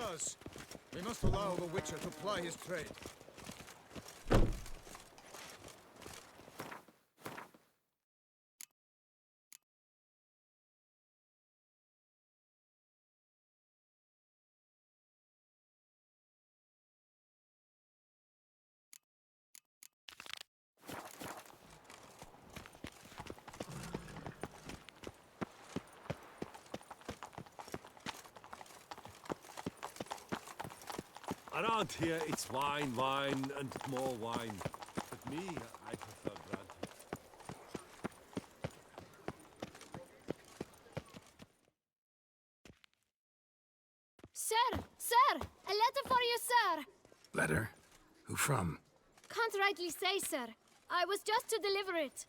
does. We must allow the Witcher to ply his trade. Around here, it's wine, wine, and more wine. But me, I prefer brandy. Sir! Sir! A letter for you, sir! Letter? Who from? Can't rightly say, sir. I was just to deliver it.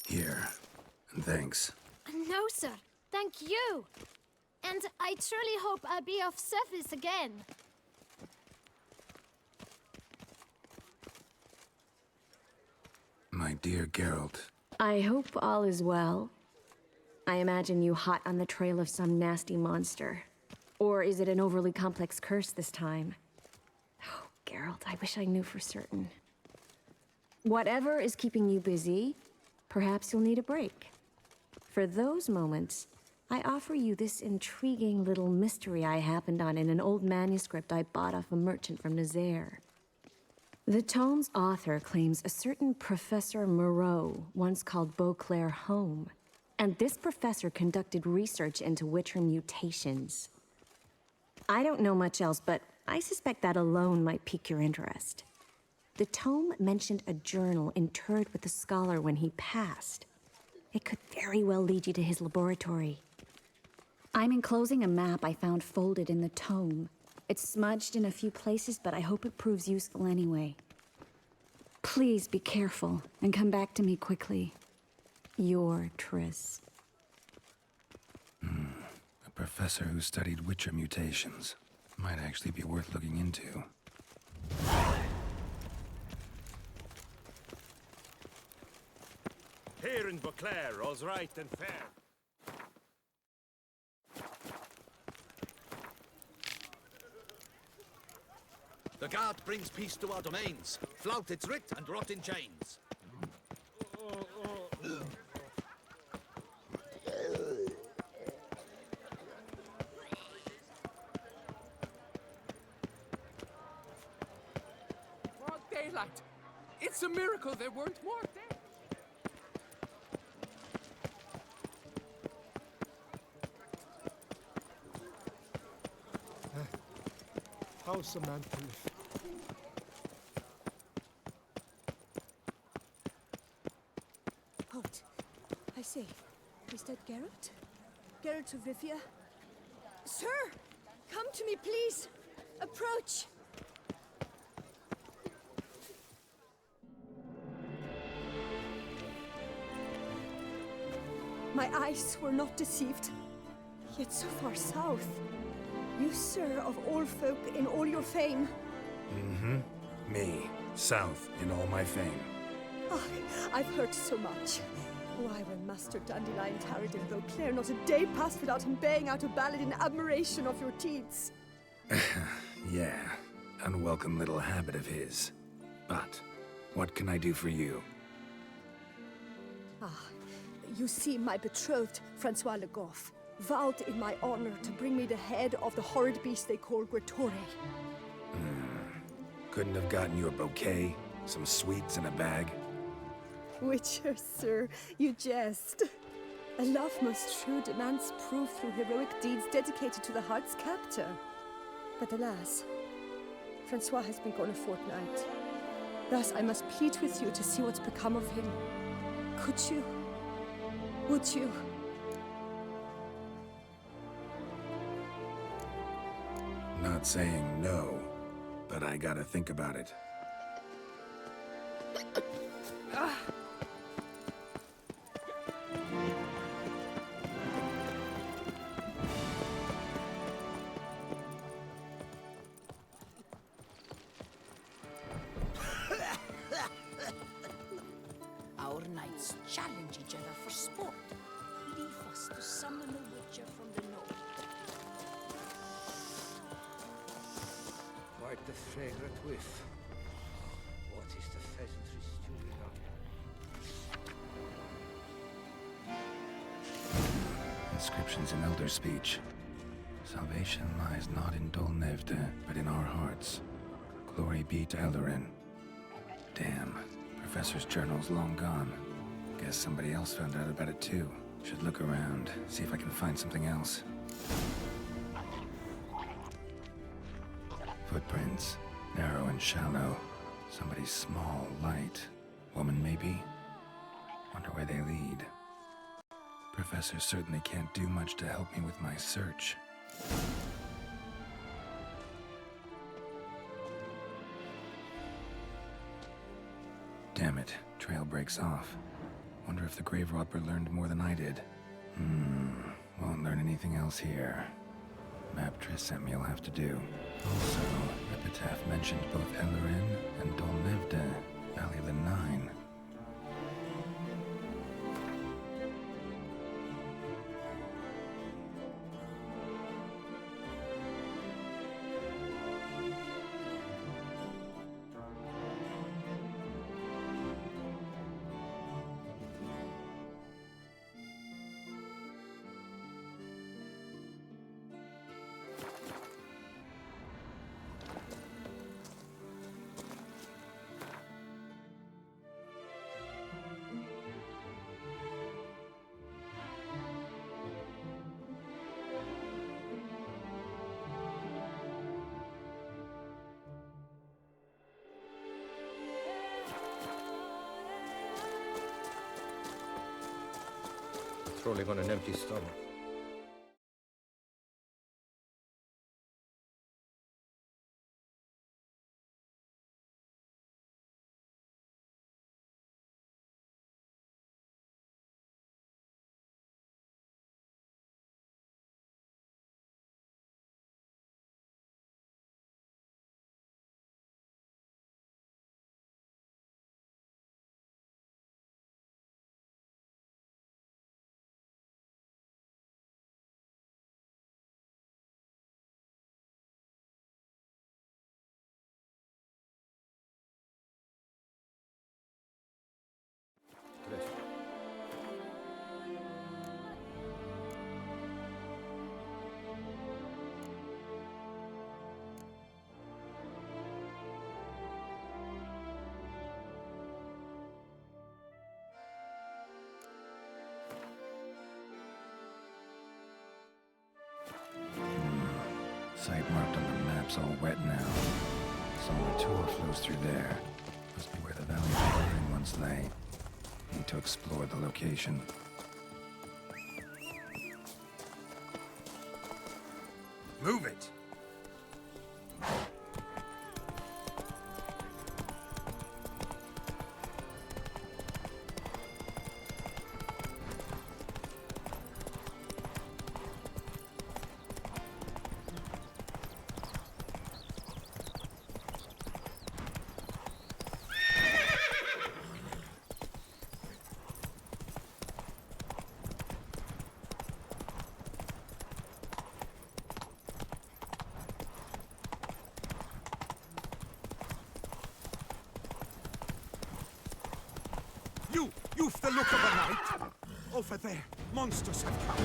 Here. And thanks. No, sir. Thank you. And I truly hope I'll be of service again. My dear Geralt. I hope all is well. I imagine you hot on the trail of some nasty monster. Or is it an overly complex curse this time? Oh, Geralt, I wish I knew for certain. Whatever is keeping you busy, perhaps you'll need a break. For those moments, I offer you this intriguing little mystery I happened on in an old manuscript I bought off a merchant from Nazaire. The tome's author claims a certain Professor Moreau once called Beauclair home, and this professor conducted research into Witcher mutations. I don't know much else, but I suspect that alone might pique your interest. The tome mentioned a journal interred with the scholar when he passed. It could very well lead you to his laboratory. I'm enclosing a map I found folded in the tome. It's smudged in a few places, but I hope it proves useful anyway. Please be careful and come back to me quickly. Your Triss. A professor who studied Witcher mutations. Might actually be worth looking into. Here in Beauclair, all's right and fair. The guard brings peace to our domains. Flout its writ and rot in chains. Broad daylight. It's a miracle there weren't more dead. How's a man to live? Halt. I say, is that Geralt? Geralt of Rivia? Sir! Come to me, please! Approach! My eyes were not deceived. Yet so far south. You, sir, of all folk in all your fame. Me. South in all my fame. Oh, I've heard so much. Why, when Master Dandelion tarried in Beauclair, not a day passed without him baying out a ballad in admiration of your deeds. Yeah, unwelcome little habit of his. But, what can I do for you? You see, my betrothed, Francois Le Goff, vowed in my honor to bring me the head of the horrid beast they call Gretore. Couldn't have gotten you a bouquet, some sweets in a bag? Witcher, sir, you jest. A love most true demands proof through heroic deeds dedicated to the heart's captor. But alas, Francois has been gone a fortnight. Thus I must plead with you to see what's become of him. Could you? Would you? Not saying no, but I gotta think about it. summon a witcher from the north. Quite the fragrant whiff. What is the pheasantry stewing on? Inscriptions in Elder speech. Salvation lies not in Dol Nevde, but in our hearts. Glory be to Eldarin. Damn, Professor's journal's long gone. Guess somebody else found out about it too. Should look around, see if I can find something else. Footprints, narrow and shallow. Somebody's small, light. Woman maybe? Wonder where they lead. Professor certainly can't do much to help me with my search. Damn it, trail breaks off. Wonder if the grave robber learned more than I did. Won't learn anything else here. Map Triss sent me will have to do. Also, Epitaph mentioned both Eldarin and Dol Nevde, Valley of the Nine. Trolling on an empty stomach. Site marked on the map's all wet now. Some Ritual flows through there. Must be where the Valley of Eldarin once lay. Need to explore the location. Move it! You've the look of a knight. Over there, monsters have come.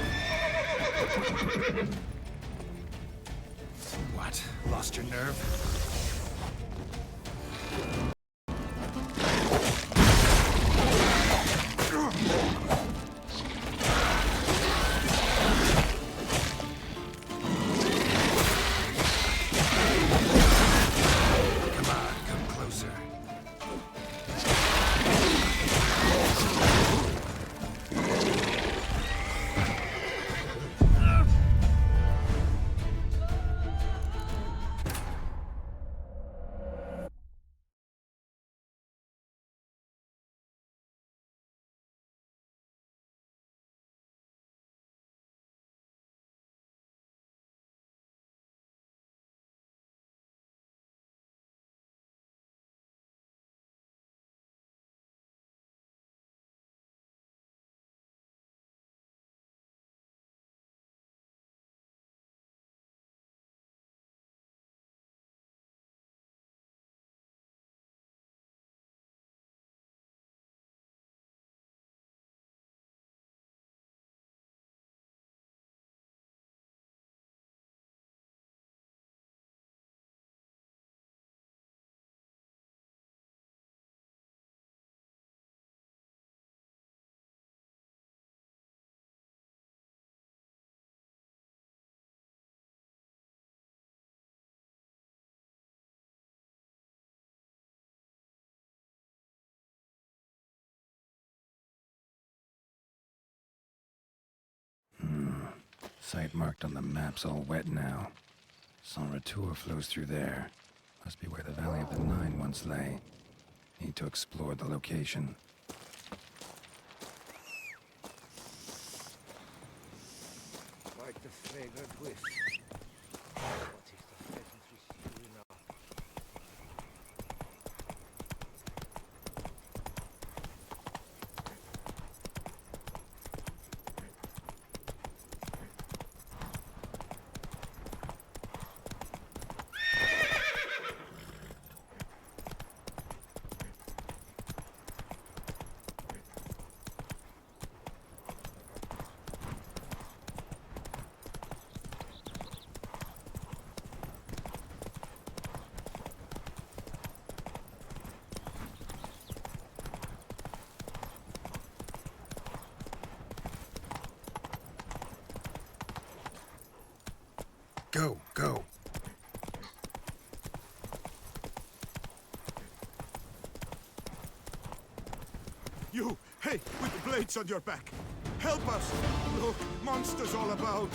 What? Lost your nerve? Site marked on the map's all wet now. Saint Retour flows through there. Must be where the Valley of the Nine once lay. Need to explore the location. Quite the fragrant whiff. What is the pheasantry stew now? Go, go. You! Hey, with the blades on your back! Help us! Look, monsters all about!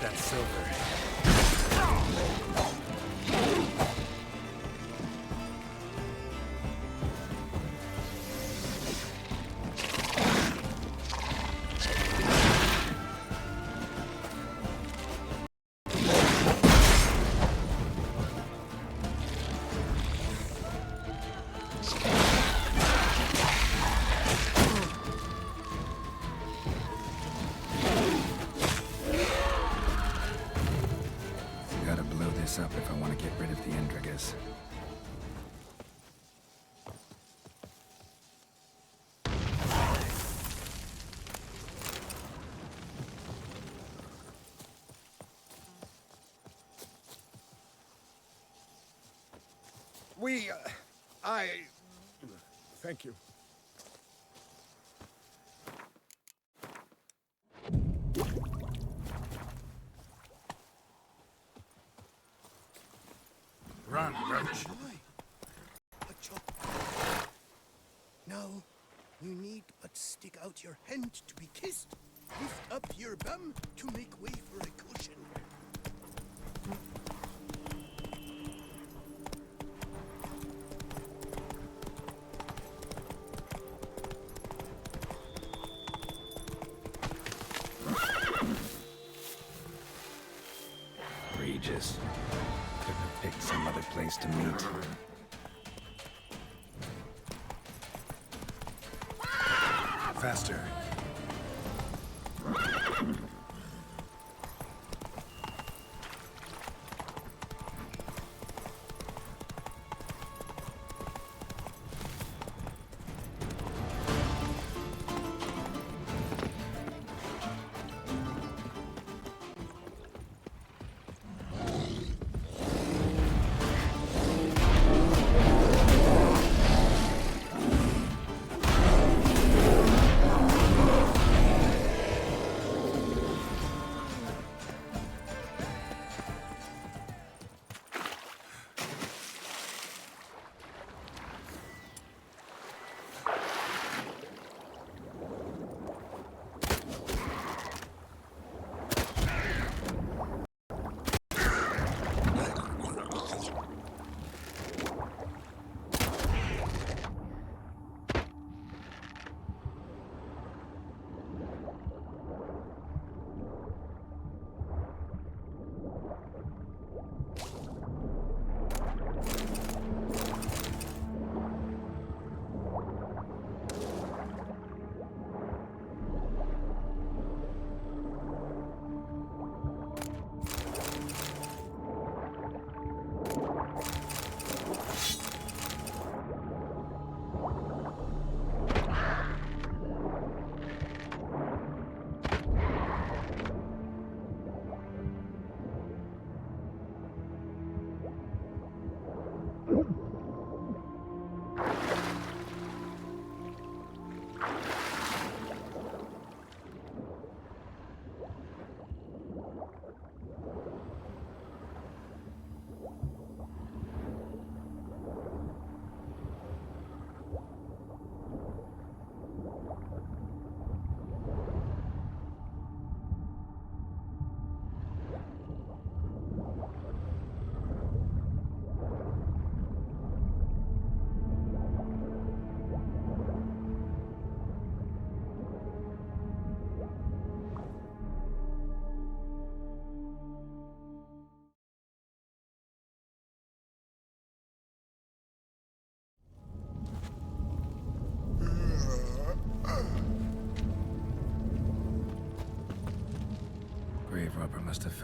That silver. Gotta blow this up if I want to get rid of the Endrigus. Thank you. Run, Roach. Now, you need but stick out your hand to be kissed. Lift up your bum to make way for a cushion. Regis. Couldn't have picked some other place to meet. Faster.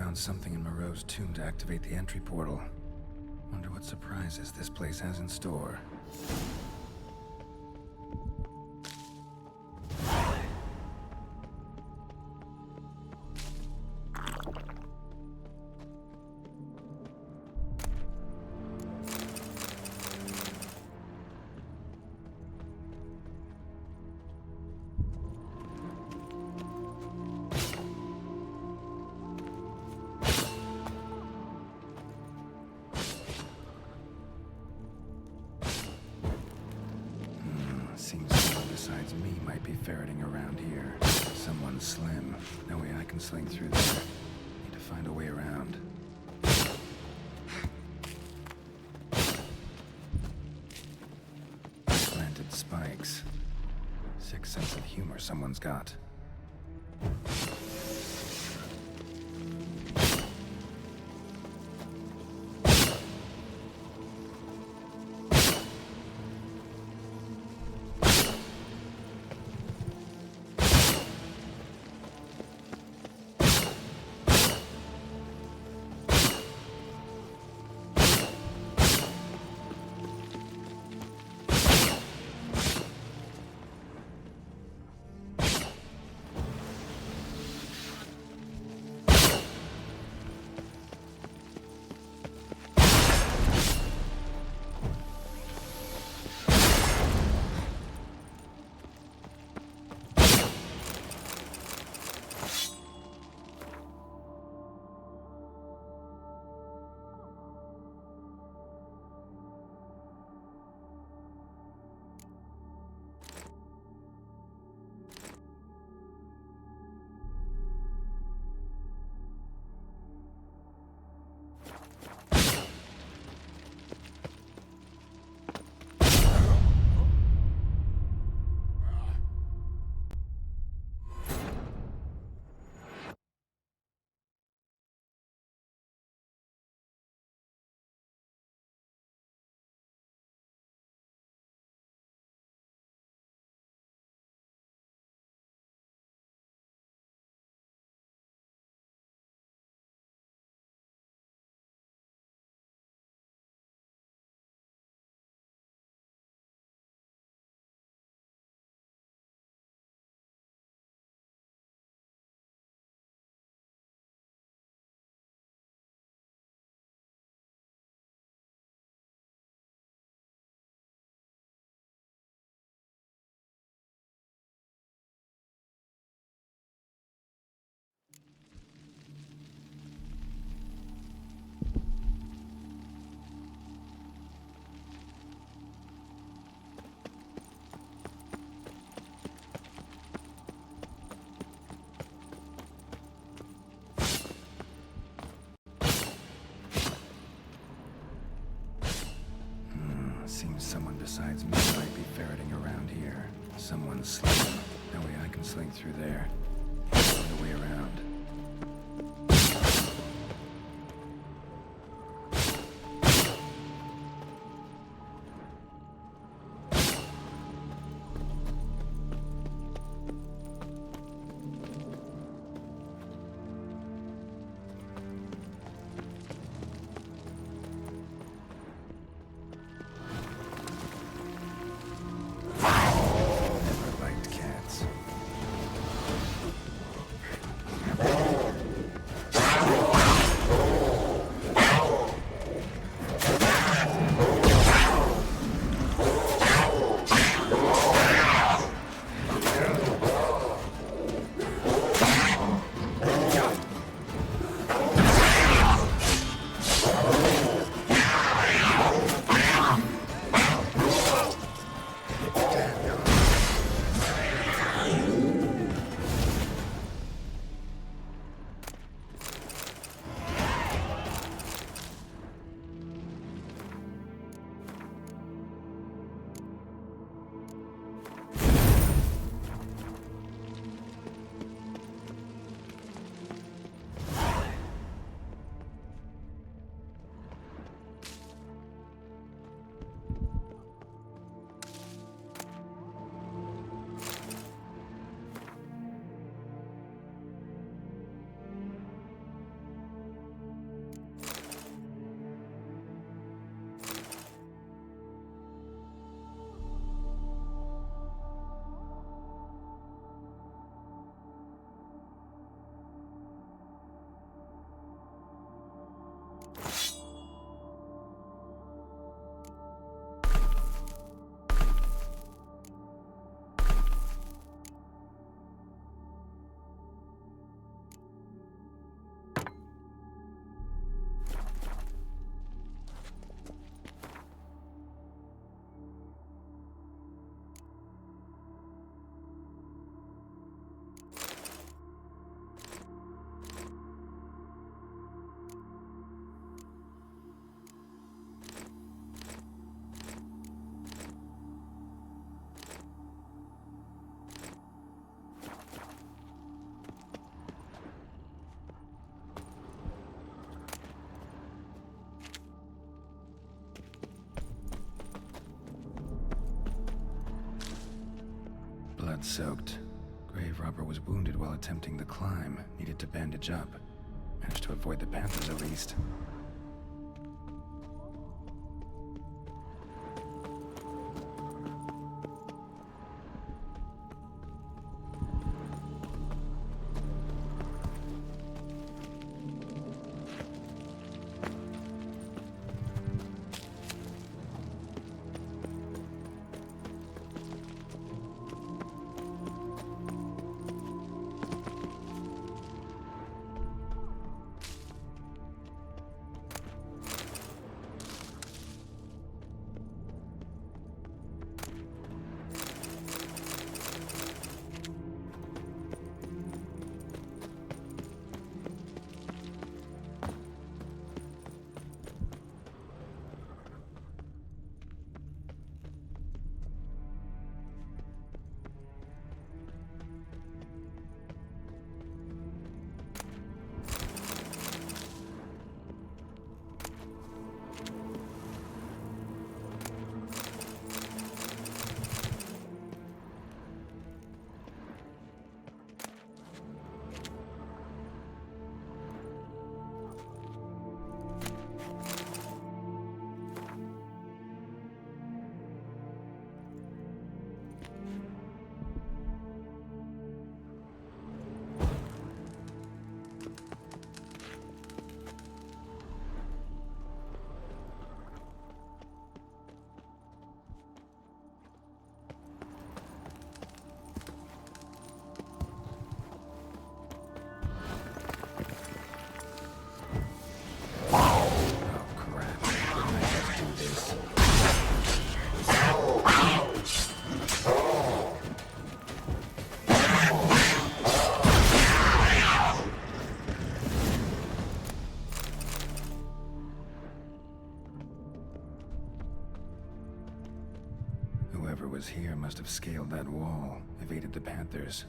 found something in Moreau's tomb to activate the entry portal. Wonder what surprises this place has in store. Seems someone besides me might be ferreting around here. Someone slim. No way I can sling through there. Need to find a way around. Planted spikes. Sick sense of humor someone's got. Seems someone besides me might be ferreting around here. Someone slim. No way I can sling through there. Find a way around. Never liked cats. blood-soaked. Grave robber was wounded while attempting the climb. Needed to bandage up. Managed to avoid the Panthers at least. Whoever was here must have scaled that wall, evaded the Panthers.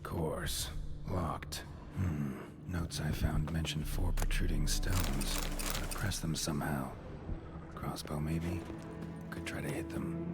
Course. Locked. Notes I found mention 4 protruding stones. Gotta press them somehow. Crossbow, maybe? Could try to hit them.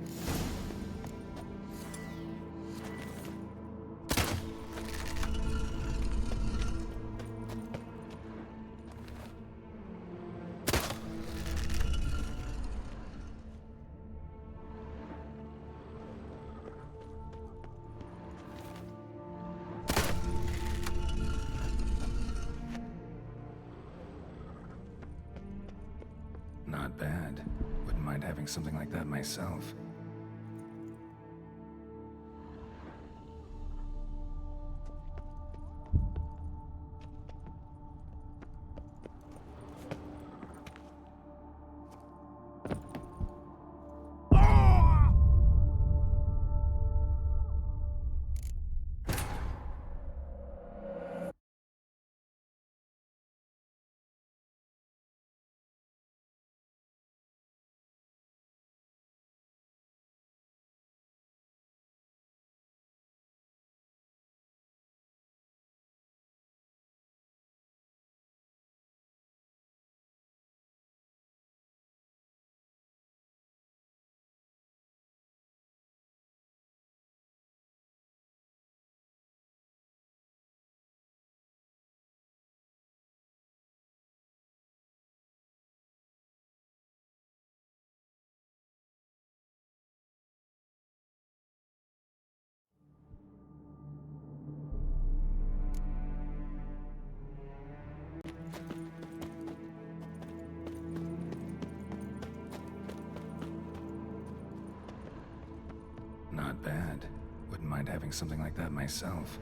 Not bad. Wouldn't mind having something like that myself. Not bad. Wouldn't mind having something like that myself.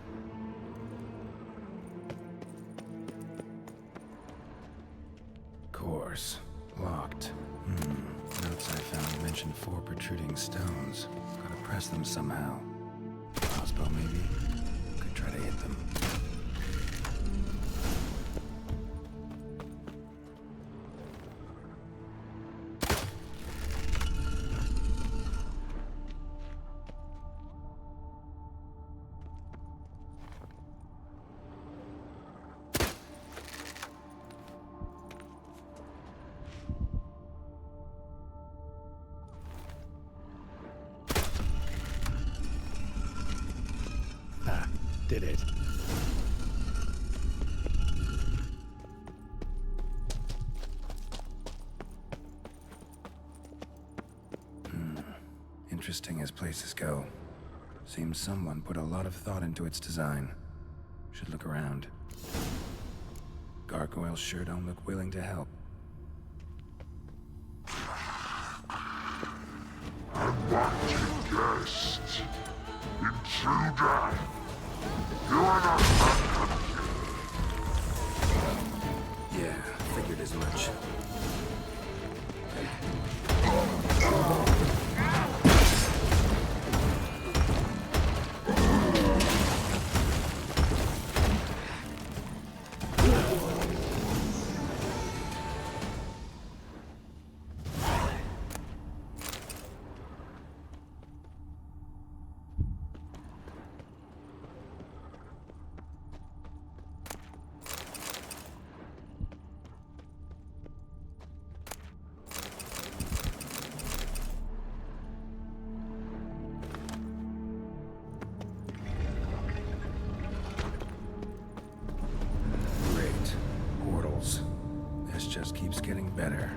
Course. Locked. Notes I found mention 4 protruding stones. Gotta press them somehow. Crossbow, maybe? Could try to hit them. did it. Interesting as places go. Seems someone put a lot of thought into its design. Should look around. Gargoyles sure don't look willing to help. Unwanted guest. Intruder. You are not welcome here. Yeah, figured as much. This just keeps getting better.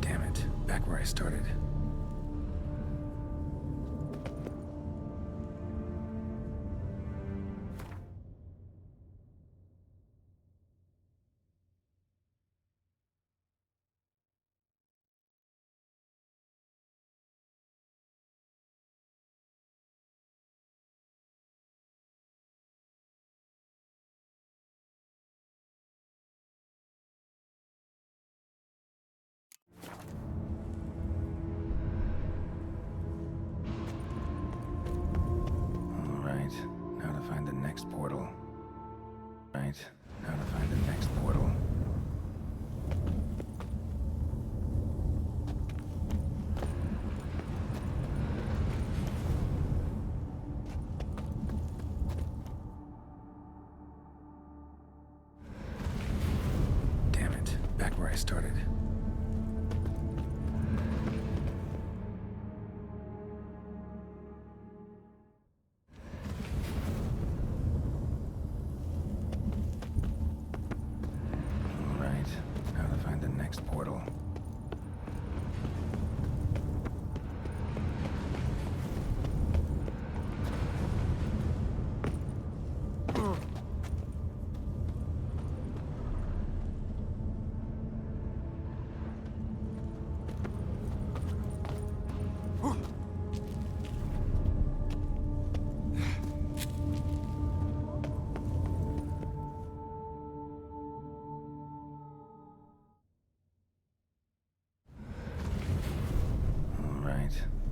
Damn it, back where I started. Now to find the next portal. Right, now to find the next portal. Damn it, back where I started. Now to find the next portal.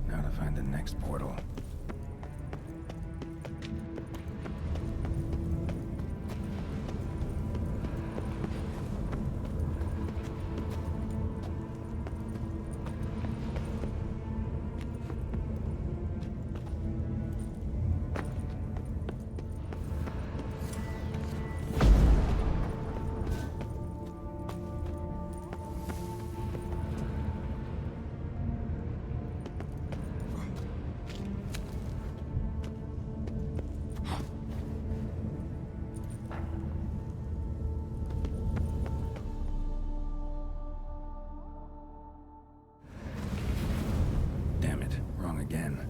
Now to find the next portal. Again.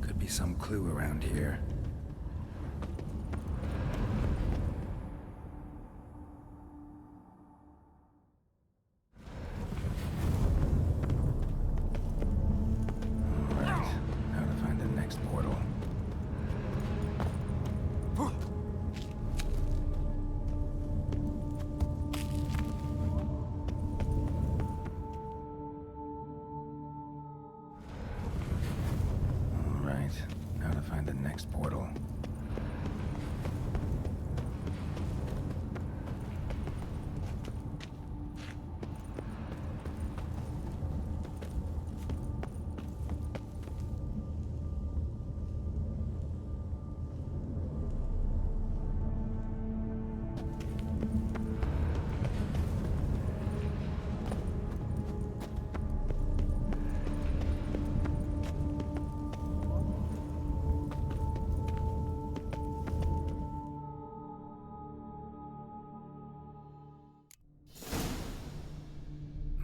Could be some clue around here. Alright, now to find the next portal. Now to find the next portal.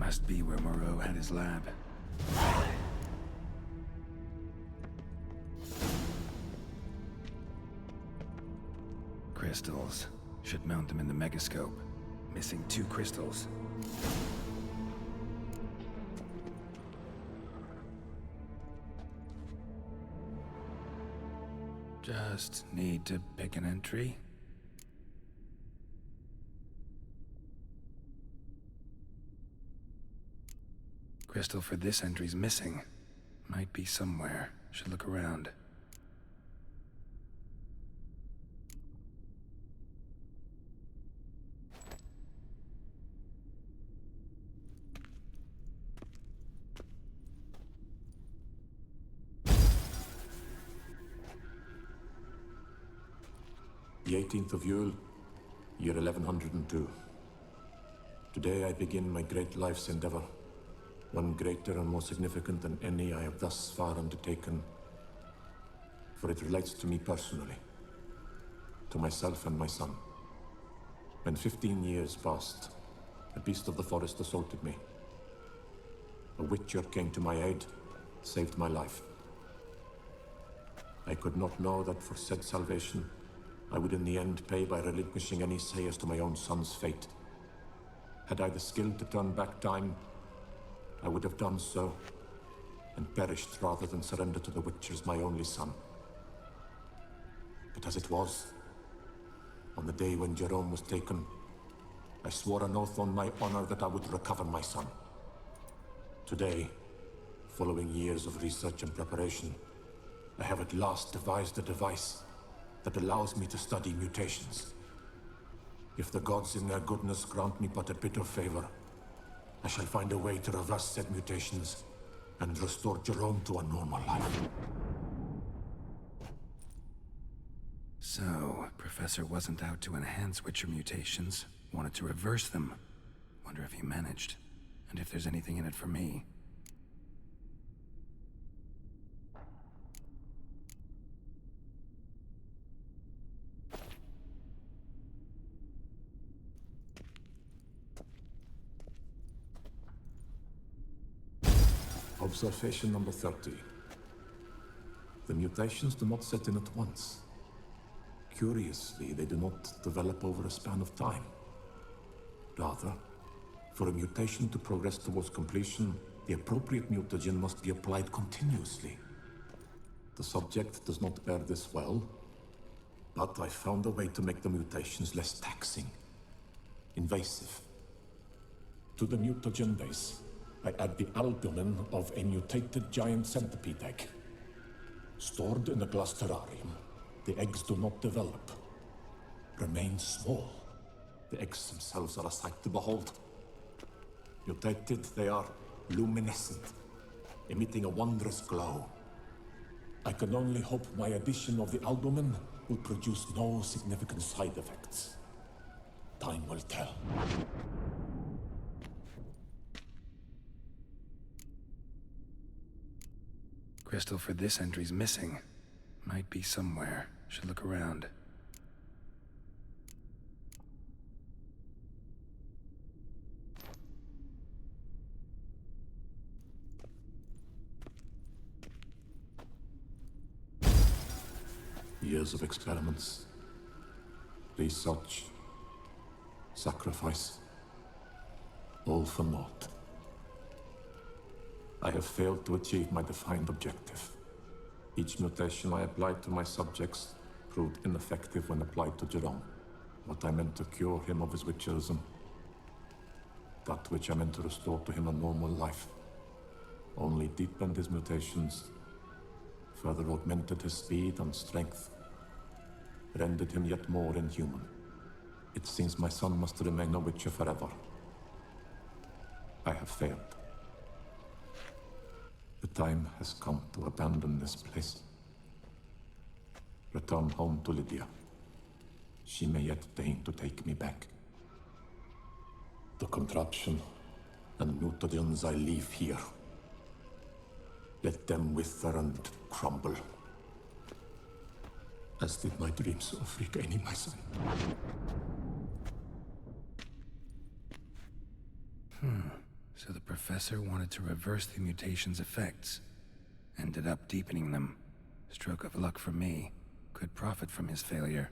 Must be where Moreau had his lab. Crystals. Should mount them in the megascope. Missing 2 crystals. Just need to pick an entry. Crystal for this entry's missing. Might be somewhere. Should look around. The 18th of Yule, year 1102. Today I begin my great life's endeavor, one greater and more significant than any I have thus far undertaken, for it relates to me personally, to myself and my son. When 15 years passed, a beast of the forest assaulted me. A witcher came to my aid, saved my life. I could not know that for said salvation, I would in the end pay by relinquishing any say as to my own son's fate. Had I the skill to turn back time, I would have done so, and perished rather than surrender to the Witchers my only son. But as it was, on the day when Jerome was taken, I swore an oath on my honor that I would recover my son. Today, following years of research and preparation, I have at last devised a device that allows me to study mutations. If the gods in their goodness grant me but a bit of favor, I shall find a way to reverse said mutations and restore Jerome to a normal life. So, Professor wasn't out to enhance Witcher mutations, wanted to reverse them. Wonder if he managed, and if there's anything in it for me. Observation number 30. The mutations do not set in at once. Curiously, they do not develop over a span of time. Rather, for a mutation to progress towards completion, the appropriate mutagen must be applied continuously. The subject does not bear this well, but I found a way to make the mutations less taxing, invasive. To the mutagen base, I add the albumin of a mutated giant centipede egg. Stored in a glass terrarium, the eggs do not develop, remain small. The eggs themselves are a sight to behold. Mutated, they are luminescent, emitting a wondrous glow. I can only hope my addition of the albumin will produce no significant side effects. Time will tell. Crystal for this entry's missing. Might be somewhere. Should look around. Years of experiments, research, sacrifice, all for naught. I have failed to achieve my defined objective. Each mutation I applied to my subjects proved ineffective when applied to Jerome. What I meant to cure him of his witcherism, that which I meant to restore to him a normal life, only deepened his mutations, further augmented his speed and strength, rendered him yet more inhuman. It seems my son must remain a witcher forever. I have failed. The time has come to abandon this place. Return home to Lydia. She may yet deign to take me back. The contraption and mutagens I leave here. Let them wither and crumble. As did my dreams of regaining my son. So the professor wanted to reverse the mutation's effects. Ended up deepening them. Stroke of luck for me. Could profit from his failure.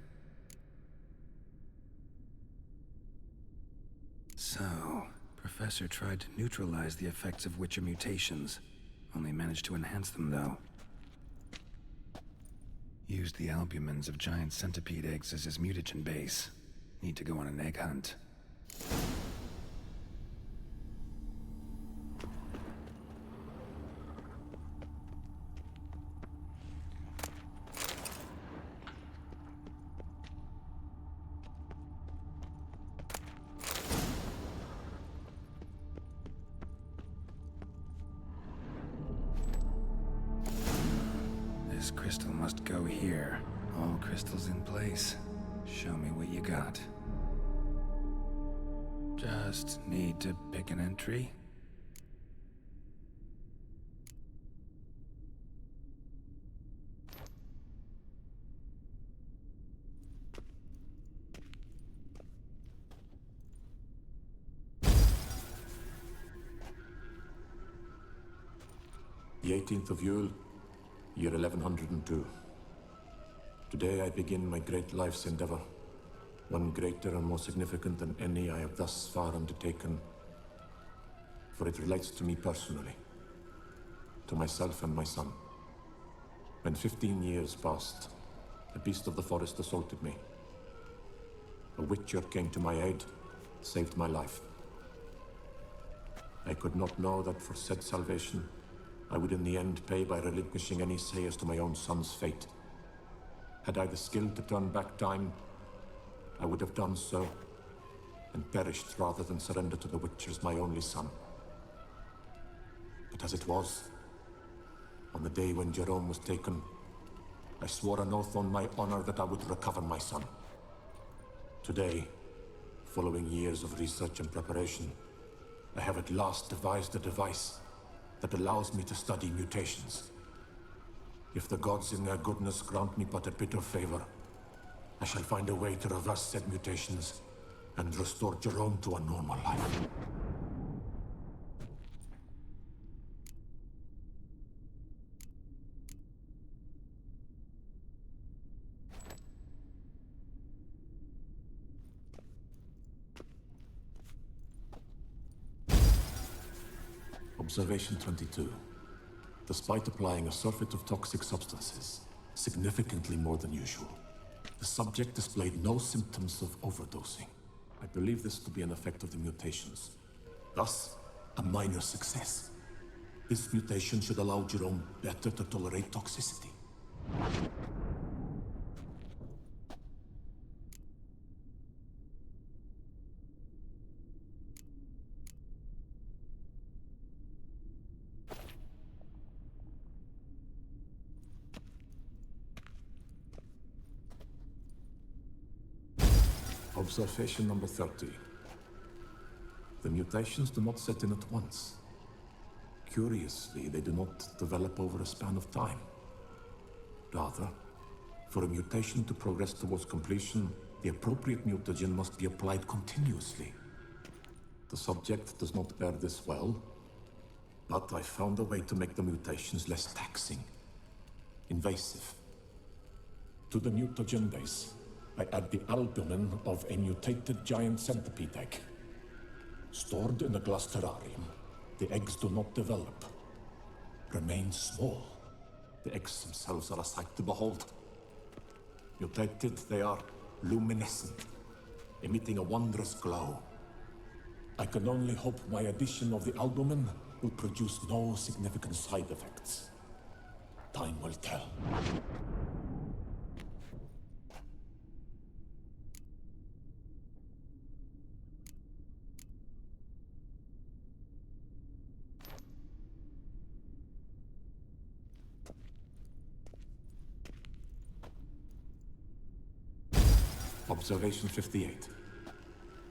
So, Professor tried to neutralize the effects of Witcher mutations. Only managed to enhance them, though. Used the albumins of giant centipede eggs as his mutagen base. Need to go on an egg hunt. This crystal must go here. All crystals in place. Show me what you got. Just need to pick an entry. The 18th of Yule, year 1102. Today I begin my great life's endeavor, one greater and more significant than any I have thus far undertaken, for it relates to me personally, to myself and my son. When 15 years passed, a beast of the forest assaulted me. A witcher came to my aid, saved my life. I could not know that for said salvation, I would in the end pay by relinquishing any say as to my own son's fate. Had I the skill to turn back time, I would have done so, and perished rather than surrender to the Witchers my only son. But as it was, on the day when Jerome was taken, I swore an oath on my honor that I would recover my son. Today, following years of research and preparation, I have at last devised a device that allows me to study mutations. If the gods in their goodness grant me but a bit of favor, I shall find a way to reverse said mutations and restore Jerome to a normal life. Observation 22. Despite applying a surfeit of toxic substances, significantly more than usual, the subject displayed no symptoms of overdosing. I believe this to be an effect of the mutations. Thus, a minor success. This mutation should allow Jerome better to tolerate toxicity. Observation number 30. The mutations do not set in at once. Curiously, they do not develop over a span of time. Rather, for a mutation to progress towards completion, the appropriate mutagen must be applied continuously. The subject does not bear this well, but I found a way to make the mutations less taxing, invasive. To the mutagen base, I add the albumin of a mutated giant centipede egg. Stored in a glass terrarium, the eggs do not develop, remain small. The eggs themselves are a sight to behold. Mutated, they are luminescent, emitting a wondrous glow. I can only hope my addition of the albumin will produce no significant side effects. Time will tell. Observation 58.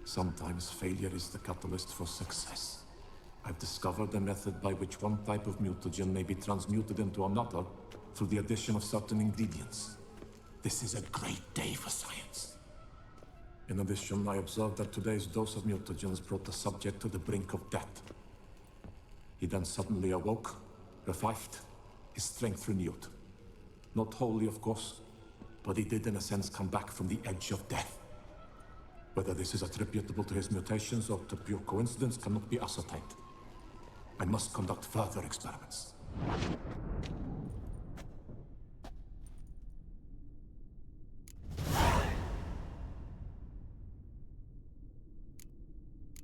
Sometimes failure is the catalyst for success. I've discovered a method by which one type of mutagen may be transmuted into another through the addition of certain ingredients. This is a great day for science. In addition, I observed that today's dose of mutagens brought the subject to the brink of death. He then suddenly awoke, revived, his strength renewed. Not wholly, of course, but he did in a sense come back from the edge of death. Whether this is attributable to his mutations or to pure coincidence cannot be ascertained. I must conduct further experiments.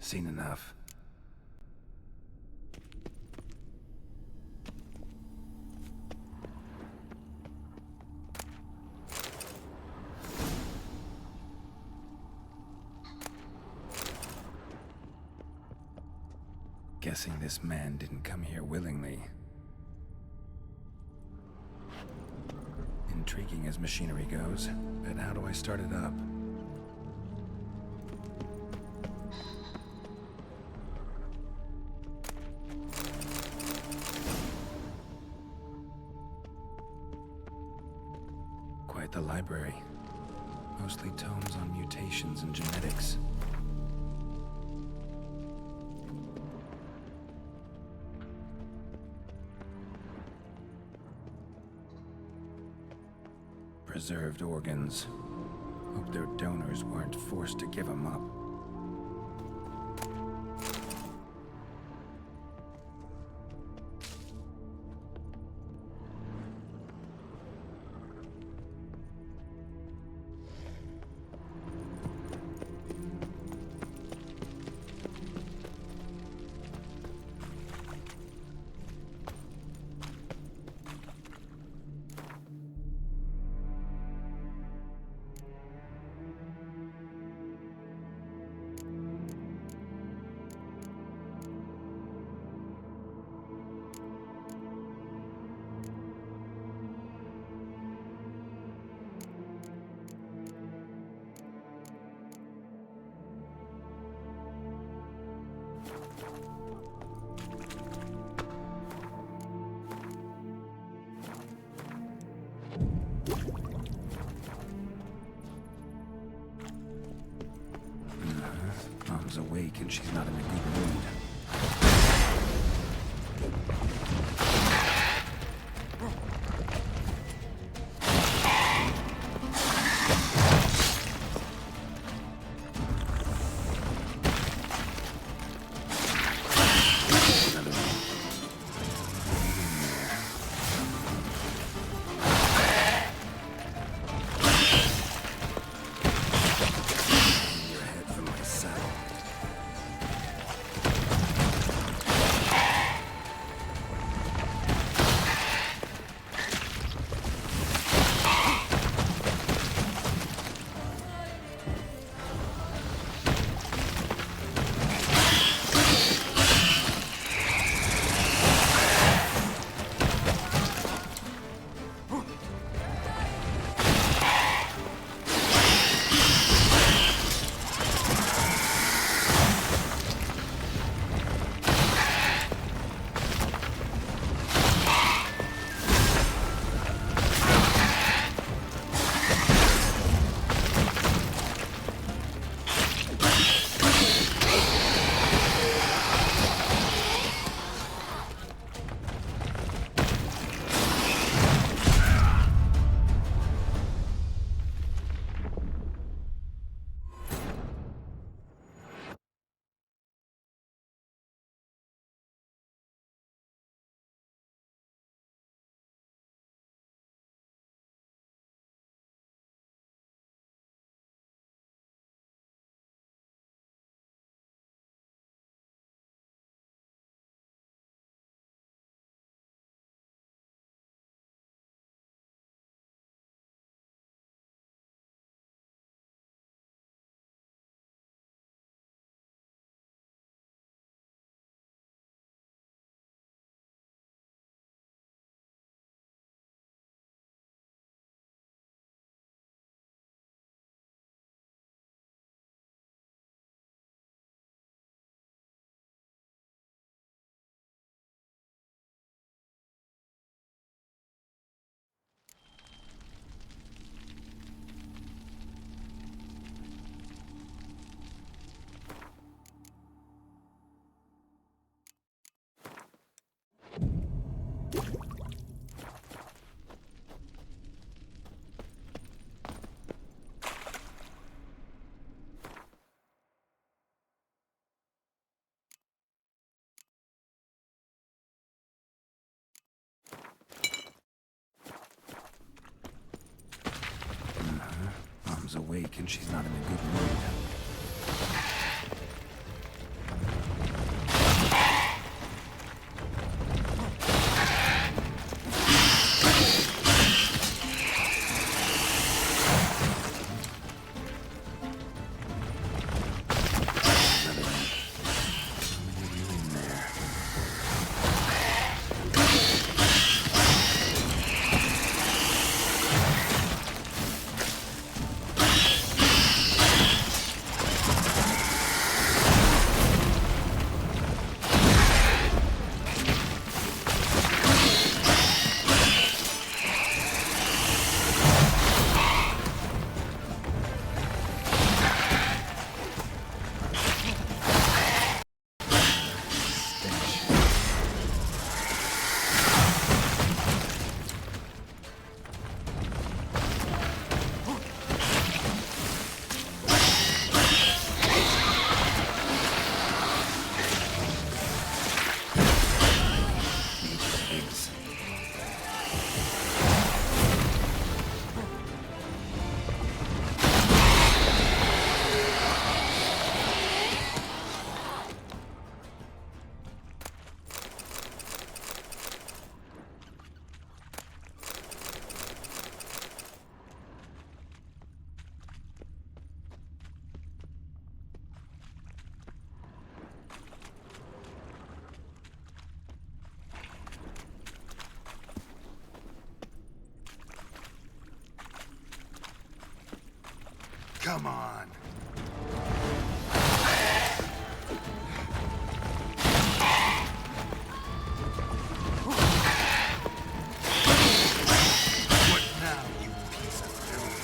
Seen enough. Guessing this man didn't come here willingly. Intriguing as machinery goes, but how do I start it up? Quite the library. Mostly tomes on mutations and genetics. Preserved organs. Hope their donors weren't forced to give them up. Mom's awake and she's not in a good mood. awake and she's not in a good mood. Come on. What now, you piece of filth?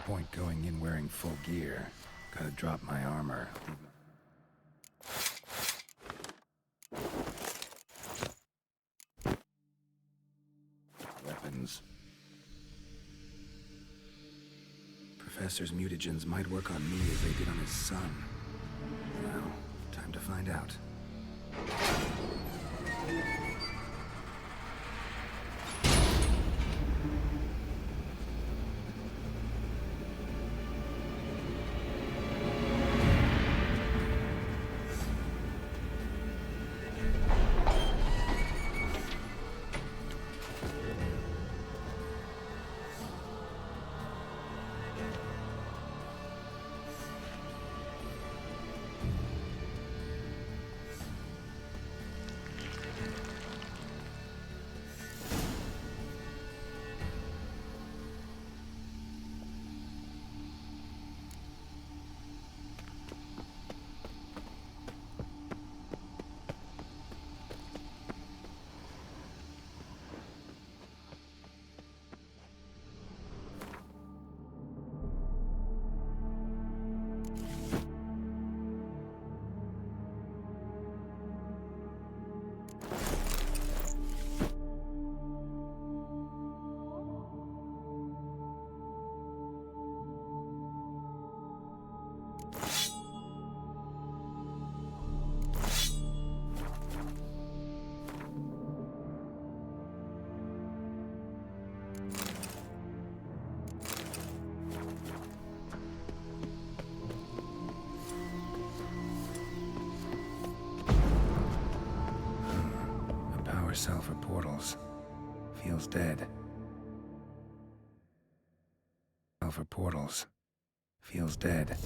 Point going in wearing full gear. Gotta drop my armor. Weapons. Professor's mutagens might work on me as they did on his son. Well, time to find out. cell for portals. Feels dead. Cell for portals. Feels dead.